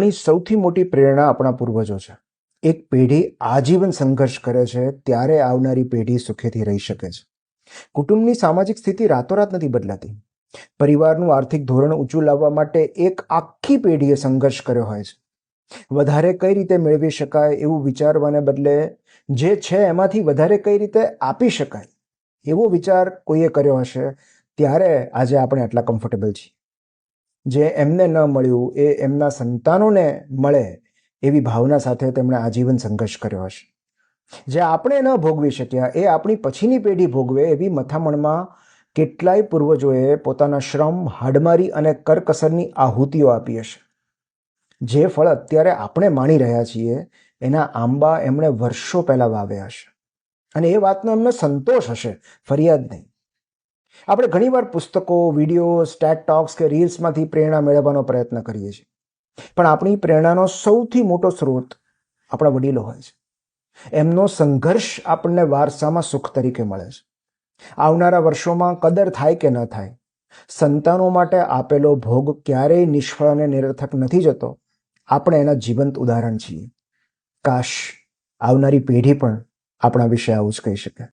આપણી સૌથી મોટી પ્રેરણા આપણા પૂર્વજો છે. એક પેઢી આજીવન સંઘર્ષ કરે છે ત્યારે આવનારી પેઢી સુખેથી રહી શકે છે. કુટુંબની સામાજિક સ્થિતિ રાતોરાત નથી બદલાતી. પરિવારનું આર્થિક ધોરણ ઊંચું લાવવા માટે એક આખી પેઢીએ સંઘર્ષ કર્યો હોય છે. વધારે કઈ રીતે મેળવી શકાય એવું વિચારવાને બદલે જે છે એમાંથી વધારે કઈ રીતે આપી શકાય એવો વિચાર કોઈએ કર્યો હશે, ત્યારે આજે આપણે આટલા કમ્ફર્ટેબલ છીએ. જે એમને ન મળ્યું એ એમના સંતાનોને મળે એવી ભાવના સાથે તેમણે આજીવન સંઘર્ષ કર્યો હશે. જે આપણે ન ભોગવી શક્યા એ આપણી પછીની પેઢી ભોગવે એવી મથામણમાં કેટલાય પૂર્વજોએ પોતાના શ્રમ, હાડમારી અને કરકસરની આહુતિઓ આપી હશે. જે ફળ અત્યારે આપણે માણી રહ્યા છીએ એના આંબા એમણે વર્ષો પહેલા વાવ્યા હશે, અને એ વાતનો એમને સંતોષ હશે, ફરિયાદ નહીં. આપણે ઘણીવાર પુસ્તકો, વિડીયો, સ્ટેટ ટોક્સ કે રીલ્સમાંથી પ્રેરણા મેળવવાનો પ્રયત્ન કરીએ છીએ, પણ આપણી પ્રેરણાનો સૌથી મોટો સ્ત્રોત આપણા વડીલો હોય છે. એમનો સંઘર્ષ આપણને વારસામાં સુખ તરીકે મળે છે. આવનારા વર્ષોમાં કદર થાય કે ન થાય, સંતાનો માટે આપેલો ભોગ ક્યારેય નિષ્ફળ અને નિરર્થક નથી જતો. આપણે એના જીવંત ઉદાહરણ છીએ. કાશ આવનારી પેઢી પણ આપણા વિશે આવું જ કહી શકે.